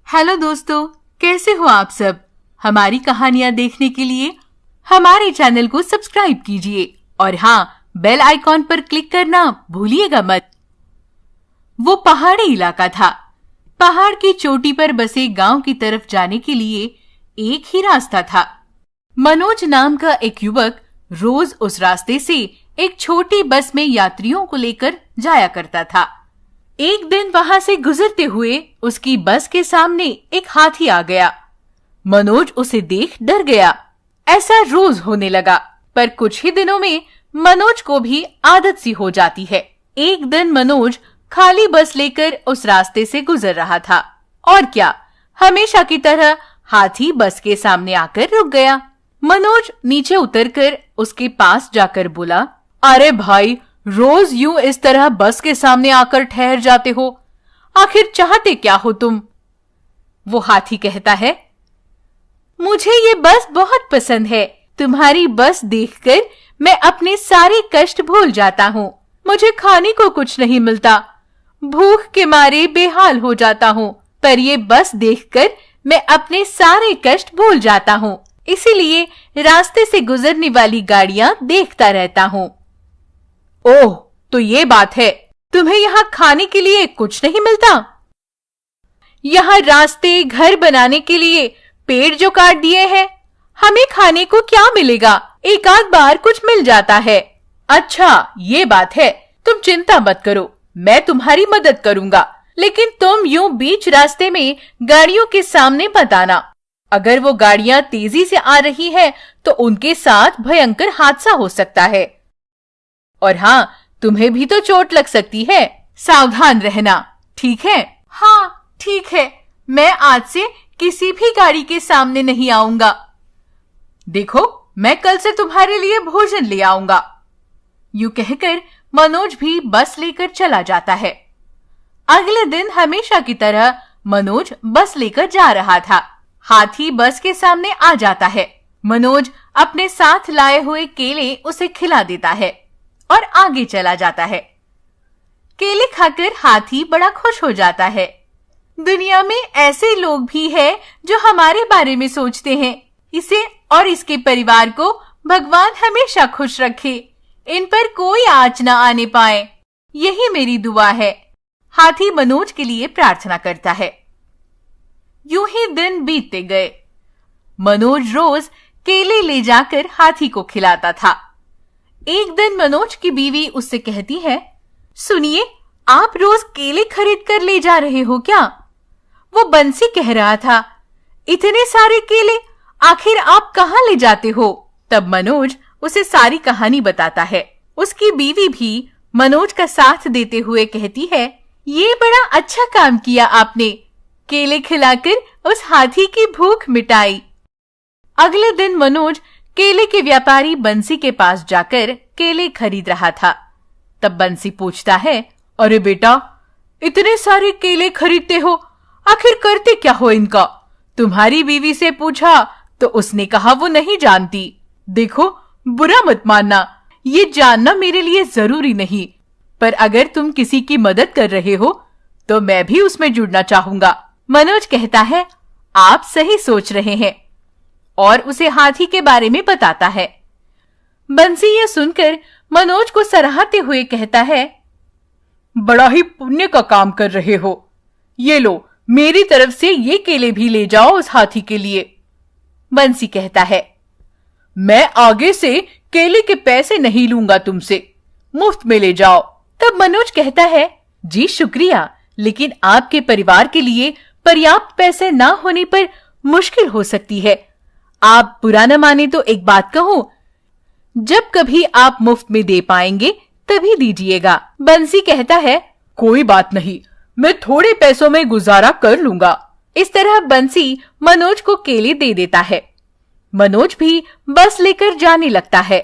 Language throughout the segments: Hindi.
हेलो दोस्तों, कैसे हो आप सब। हमारी कहानियां देखने के लिए हमारे चैनल को सब्सक्राइब कीजिए और हाँ, बेल आइकॉन पर क्लिक करना भूलिएगा मत। वो पहाड़ी इलाका था। पहाड़ की चोटी पर बसे गांव की तरफ जाने के लिए एक ही रास्ता था। मनोज नाम का एक युवक रोज उस रास्ते से एक छोटी बस में यात्रियों को लेकर जाया करता था। एक दिन वहां से गुजरते हुए उसकी बस के सामने एक हाथी आ गया। मनोज उसे देख डर गया। ऐसा रोज होने लगा, पर कुछ ही दिनों में मनोज को भी आदत सी हो जाती है। एक दिन मनोज खाली बस लेकर उस रास्ते से गुजर रहा था और क्या, हमेशा की तरह हाथी बस के सामने आकर रुक गया। मनोज नीचे उतरकर उसके पास जाकर बोला, अरे भाई, रोज यूं इस तरह बस के सामने आकर ठहर जाते हो, आखिर चाहते क्या हो तुम? वो हाथी कहता है, मुझे ये बस बहुत पसंद है। तुम्हारी बस देखकर मैं अपने सारे कष्ट भूल जाता हूँ। मुझे खाने को कुछ नहीं मिलता, भूख के मारे बेहाल हो जाता हूँ, पर ये बस देखकर मैं अपने सारे कष्ट भूल जाता हूँ। इसीलिए रास्ते से गुजरने वाली गाड़ियां देखता रहता हूँ। ओह, तो ये बात है, तुम्हें यहाँ खाने के लिए कुछ नहीं मिलता? यहाँ रास्ते, घर बनाने के लिए पेड़ जो काट दिए हैं, हमें खाने को क्या मिलेगा? एक आध बार कुछ मिल जाता है। अच्छा, ये बात है, तुम चिंता मत करो, मैं तुम्हारी मदद करूंगा, लेकिन तुम यूं बीच रास्ते में गाड़ियों के सामने मत आना। अगर वो गाड़ियां तेजी से आ रही है तो उनके साथ भयंकर हादसा हो सकता है, और हाँ, तुम्हें भी तो चोट लग सकती है। सावधान रहना, ठीक है? हाँ, ठीक है, मैं आज से किसी भी गाड़ी के सामने नहीं आऊंगा। देखो, मैं कल से तुम्हारे लिए भोजन ले आऊंगा। यूं कहकर मनोज भी बस लेकर चला जाता है। अगले दिन हमेशा की तरह मनोज बस लेकर जा रहा था। हाथी बस के सामने आ जाता है। मनोज अपने साथ लाए हुए केले उसे खिला देता है और आगे चला जाता है। केले खाकर हाथी बड़ा खुश हो जाता है। दुनिया में ऐसे लोग भी हैं जो हमारे बारे में सोचते हैं। इसे और इसके परिवार को भगवान हमेशा खुश रखे, इन पर कोई आँच न आने पाए, यही मेरी दुआ है। हाथी मनोज के लिए प्रार्थना करता है। यूं ही दिन बीतते गए। मनोज रोज केले ले जाकर हाथी को खिलाता था। एक दिन मनोज की बीवी उससे कहती है, सुनिए, आप रोज केले खरीद कर ले जा रहे हो क्या? वो बंसी कह रहा था, इतने सारे केले आखिर आप कहाँ ले जाते हो? तब मनोज उसे सारी कहानी बताता है। उसकी बीवी भी मनोज का साथ देते हुए कहती है, ये बड़ा अच्छा काम किया आपने, केले खिलाकर उस हाथी की भूख मिटाई। अगले दिन मनोज केले के व्यापारी बंसी के पास जाकर केले खरीद रहा था। तब बंसी पूछता है, अरे बेटा, इतने सारे केले खरीदते हो, आखिर करते क्या हो इनका? तुम्हारी बीवी से पूछा तो उसने कहा वो नहीं जानती। देखो, बुरा मत मानना, ये जानना मेरे लिए जरूरी नहीं, पर अगर तुम किसी की मदद कर रहे हो तो मैं भी उसमें जुड़ना चाहूंगा। मनोज कहता है, आप सही सोच रहे हैं, और उसे हाथी के बारे में बताता है। बंसी यह सुनकर मनोज को सराहते हुए कहता है, बड़ा ही पुण्य का काम कर रहे हो। ये लो, मेरी तरफ से ये केले भी ले जाओ उस हाथी के लिए। बंसी कहता है, मैं आगे से केले के पैसे नहीं लूंगा तुमसे, मुफ्त में ले जाओ। तब मनोज कहता है, जी शुक्रिया, लेकिन आपके परिवार के लिए पर्याप्त पैसे ना होने पर मुश्किल हो सकती है। आप बुरा न माने तो एक बात कहूं, जब कभी आप मुफ्त में दे पाएंगे तभी दीजिएगा। बंसी कहता है, कोई बात नहीं, मैं थोड़े पैसों में गुजारा कर लूंगा। इस तरह बंसी मनोज को केले दे देता है। मनोज भी बस लेकर जाने लगता है।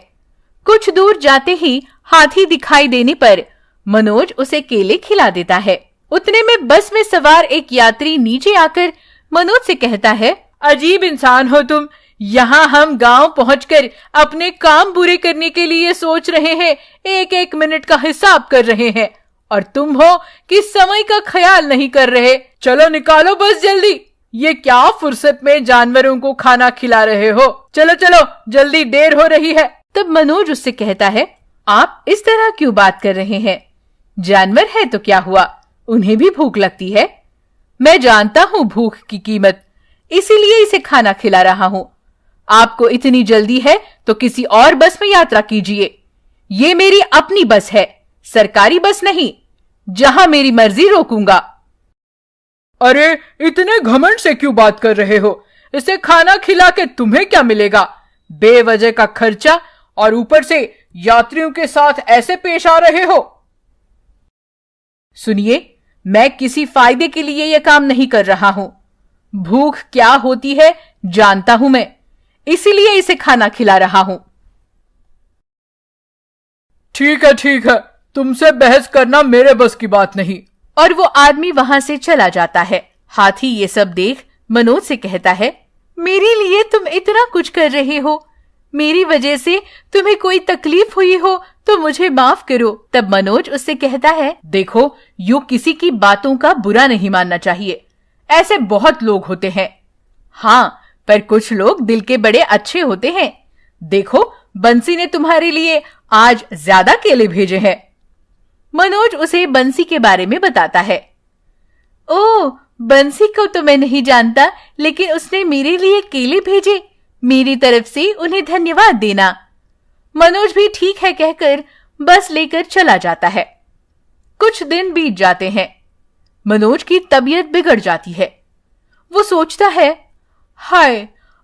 कुछ दूर जाते ही हाथी दिखाई देने पर मनोज उसे केले खिला देता है। उतने में बस में सवार एक यात्री नीचे आकर मनोज से कहता है, अजीब इंसान हो तुम, यहाँ हम गांव पहुंचकर अपने काम पूरे करने के लिए सोच रहे हैं, एक एक मिनट का हिसाब कर रहे हैं, और तुम हो कि समय का ख्याल नहीं कर रहे। चलो निकालो बस जल्दी। ये क्या फुर्सत में जानवरों को खाना खिला रहे हो? चलो चलो, जल्दी, देर हो रही है। तब मनोज उससे कहता है, आप इस तरह क्यों बात कर रहे हैं? जानवर है तो क्या हुआ, उन्हें भी भूख लगती है। मैं जानता हूँ भूख की कीमत, इसीलिए इसे खाना खिला रहा हूँ। आपको इतनी जल्दी है तो किसी और बस में यात्रा कीजिए। ये मेरी अपनी बस है, सरकारी बस नहीं, जहां मेरी मर्जी रोकूंगा। अरे, इतने घमंड से क्यों बात कर रहे हो? इसे खाना खिला के तुम्हें क्या मिलेगा? बेवजह का खर्चा, और ऊपर से यात्रियों के साथ ऐसे पेश आ रहे हो। सुनिए, मैं किसी फायदे के लिए यह काम नहीं कर रहा हूं। भूख क्या होती है जानता हूं मैं, इसीलिए इसे खाना खिला रहा हूं। ठीक है, तुमसे बहस करना मेरे बस की बात नहीं। और वो आदमी वहां से चला जाता है। हाथी ये सब देख मनोज से कहता है, मेरे लिए तुम इतना कुछ कर रहे हो, मेरी वजह से तुम्हें कोई तकलीफ हुई हो तो मुझे माफ करो। तब मनोज उससे कहता है, देखो, यूं किसी की बातों का बुरा नहीं मानना चाहिए, ऐसे बहुत लोग होते हैं। हाँ, पर कुछ लोग दिल के बड़े अच्छे होते हैं। देखो, बंसी ने तुम्हारे लिए आज ज्यादा केले भेजे हैं। मनोज उसे बंसी के बारे में बताता है। ओह, बंसी को तो मैं नहीं जानता, लेकिन उसने मेरे लिए केले भेजे, मेरी तरफ से उन्हें धन्यवाद देना। मनोज भी ठीक है कहकर बस लेकर चला जाता है। कुछ दिन बीत जाते हैं। मनोज की तबीयत बिगड़ जाती है। वो सोचता है, हाय,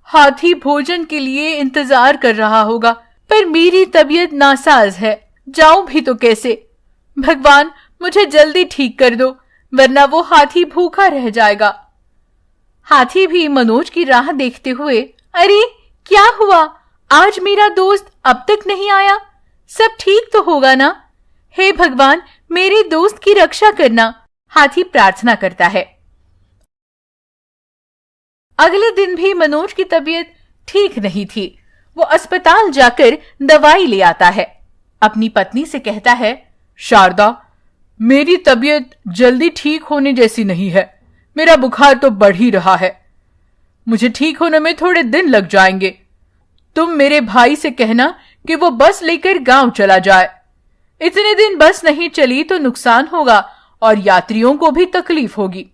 हाथी भोजन के लिए इंतजार कर रहा होगा, पर मेरी तबीयत नासाज है, जाऊं भी तो कैसे? भगवान, मुझे जल्दी ठीक कर दो, वरना वो हाथी भूखा रह जाएगा। हाथी भी मनोज की राह देखते हुए, अरे क्या हुआ, आज मेरा दोस्त अब तक नहीं आया, सब ठीक तो होगा ना? हे भगवान, मेरे दोस्त की रक्षा करना, हाथी प्रार्थना करता है। अगले दिन भी मनोज की तबीयत ठीक नहीं थी। वो अस्पताल जाकर दवाई ले आता है। अपनी पत्नी से कहता है, शारदा, मेरी तबीयत जल्दी ठीक होने जैसी नहीं है, मेरा बुखार तो बढ़ ही रहा है, मुझे ठीक होने में थोड़े दिन लग जाएंगे। तुम मेरे भाई से कहना कि वो बस लेकर गांव चला जाए। इतने दिन बस नहीं चली तो नुकसान होगा और यात्रियों को भी तकलीफ होगी।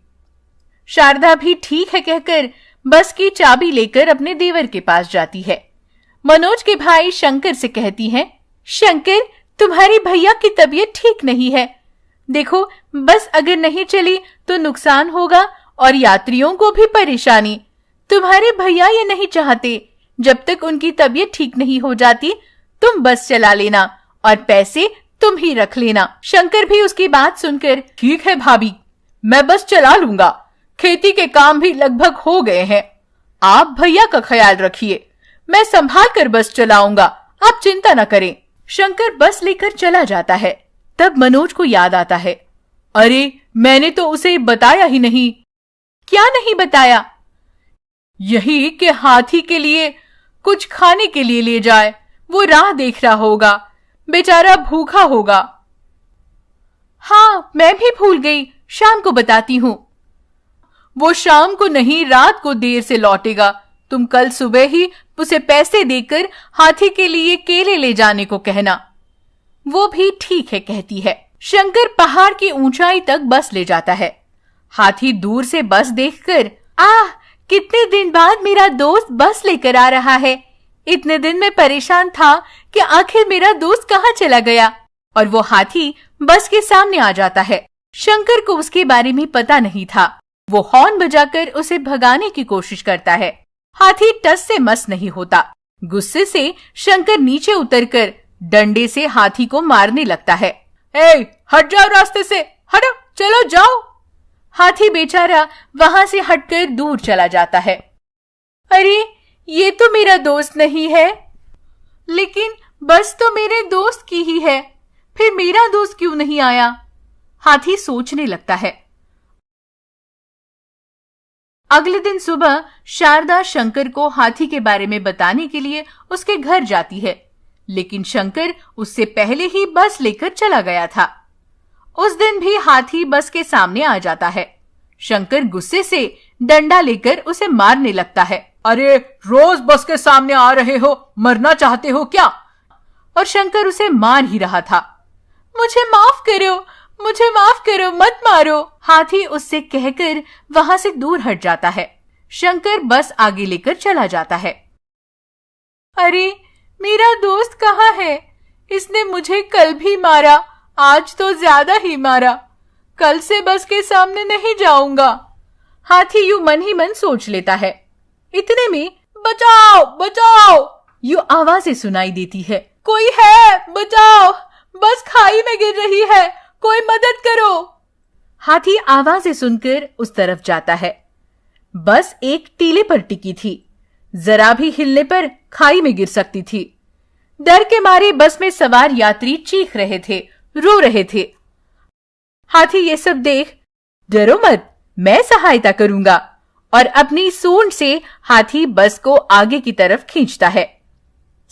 शारदा भी ठीक है कहकर बस की चाबी लेकर अपने देवर के पास जाती है। मनोज के भाई शंकर से कहती है, शंकर, तुम्हारी भैया की तबीयत ठीक नहीं है, देखो, बस अगर नहीं चली तो नुकसान होगा और यात्रियों को भी परेशानी। तुम्हारे भैया ये नहीं चाहते, जब तक उनकी तबीयत ठीक नहीं हो जाती तुम बस चला लेना और पैसे तुम ही रख लेना। शंकर भी उसकी बात सुनकर, ठीक है भाभी, मैं बस चला लूंगा, खेती के काम भी लगभग हो गए हैं, आप भैया का ख्याल रखिए, मैं संभाल कर बस चलाऊंगा, आप चिंता न करें। शंकर बस लेकर चला जाता है। तब मनोज को याद आता है, अरे मैंने तो उसे बताया ही नहीं। क्या नहीं बताया? यही कि हाथी के लिए कुछ खाने के लिए ले जाए, वो राह देख रहा होगा, बेचारा भूखा होगा। हाँ, मैं भी भूल गई, शाम को बताती हूँ। वो शाम को नहीं, रात को देर से लौटेगा, तुम कल सुबह ही उसे पैसे देकर हाथी के लिए केले ले जाने को कहना। वो भी ठीक है कहती है। शंकर पहाड़ की ऊंचाई तक बस ले जाता है। हाथी दूर से बस देखकर, आह, कितने दिन बाद मेरा दोस्त बस लेकर आ रहा है, इतने दिन में परेशान था कि आखिर मेरा दोस्त कहाँ चला गया। और वो हाथी बस के सामने आ जाता है। शंकर को उसके बारे में पता नहीं था। वो हॉर्न बजाकर उसे भगाने की कोशिश करता है। हाथी टस से मस नहीं होता। गुस्से से शंकर नीचे उतरकर डंडे से हाथी को मारने लगता है। ए, हट जाओ रास्ते से, हटो, चलो जाओ। हाथी बेचारा वहां से हटकर दूर चला जाता है। अरे, ये तो मेरा दोस्त नहीं है। लेकिन बस तो मेरे दोस्त की ही है, फिर मेरा दोस्त क्यों नहीं आया? हाथी सोचने लगता है। अगले दिन सुबह शारदा शंकर को हाथी के बारे में बताने के लिए उसके घर जाती है, लेकिन शंकर उससे पहले ही बस लेकर चला गया था। उस दिन भी हाथी बस के सामने आ जाता है। शंकर गुस्से से डंडा लेकर उसे मारने लगता है। अरे रोज बस के सामने आ रहे हो, मरना चाहते हो क्या? और शंकर उसे मार ही रहा था। मुझे माफ करो, मुझे माफ करो, मत मारो। हाथी उससे कहकर वहां से दूर हट जाता है। शंकर बस आगे लेकर चला जाता है। अरे मेरा दोस्त कहाँ है? इसने मुझे कल भी मारा, आज तो ज्यादा ही मारा। कल से बस के सामने नहीं जाऊंगा। हाथी यूं मन ही मन सोच लेता है। इतने में बचाओ बचाओ यूं आवाजें सुनाई देती है। कोई है, बचाओ, बस खाई में गिर रही है, कोई मदद करो। हाथी आवाजें सुनकर उस तरफ जाता है। बस एक टीले पर टिकी थी, जरा भी हिलने पर खाई में गिर सकती थी। डर के मारे बस में सवार यात्री चीख रहे थे, रो रहे थे। हाथी ये सब देख, डरो मत, मैं सहायता करूंगा, और अपनी सूंड से हाथी बस को आगे की तरफ खींचता है।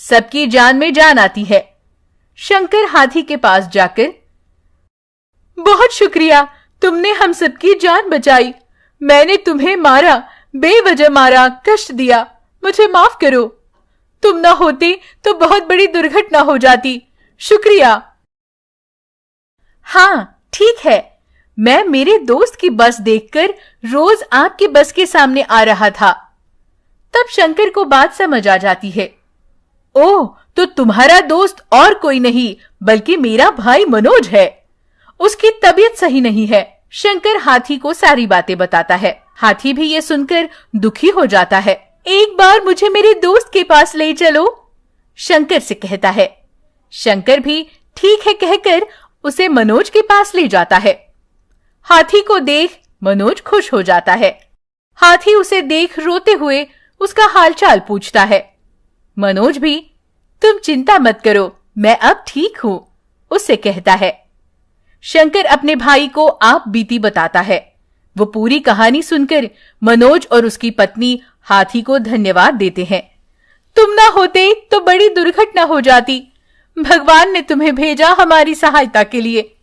सबकी जान में जान आती है। शंकर हाथी के पास जाकर, बहुत शुक्रिया, तुमने हम सबकी जान बचाई। मैंने तुम्हें मारा, बेवजह मारा, कष्ट दिया, मुझे माफ करो। तुम ना होते तो बहुत बड़ी दुर्घटना हो जाती। शुक्रिया। हाँ ठीक है, मैं मेरे दोस्त की बस देखकर रोज आपकी बस के सामने आ रहा था। तब शंकर को बात समझ आ जाती है। ओह, तो तुम्हारा दोस्त और कोई नहीं बल्कि मेरा भाई मनोज है। उसकी तबीयत सही नहीं है। शंकर हाथी को सारी बातें बताता है। हाथी भी ये सुनकर दुखी हो जाता है। एक बार मुझे मेरे दोस्त के पास ले चलो, शंकर से कहता है। शंकर भी ठीक है कहकर उसे मनोज के पास ले जाता है। हाथी को देख मनोज खुश हो जाता है। हाथी उसे देख रोते हुए उसका हालचाल पूछता है। मनोज भी, तुम चिंता मत करो, मैं अब ठीक हूं, उससे कहता है। शंकर अपने भाई को आप बीती बताता है। वो पूरी कहानी सुनकर मनोज और उसकी पत्नी हाथी को धन्यवाद देते हैं। तुम ना होते तो बड़ी दुर्घटना हो जाती। भगवान ने तुम्हें भेजा हमारी सहायता के लिए।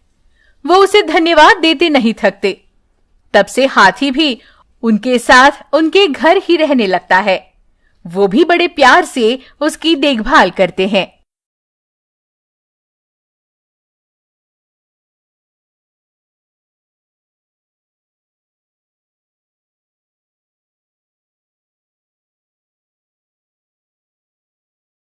वो उसे धन्यवाद देते नहीं थकते। तब से हाथी भी उनके साथ उनके घर ही रहने लगता है। वो भी बड़े प्यार से उसकी देखभाल करते हैं।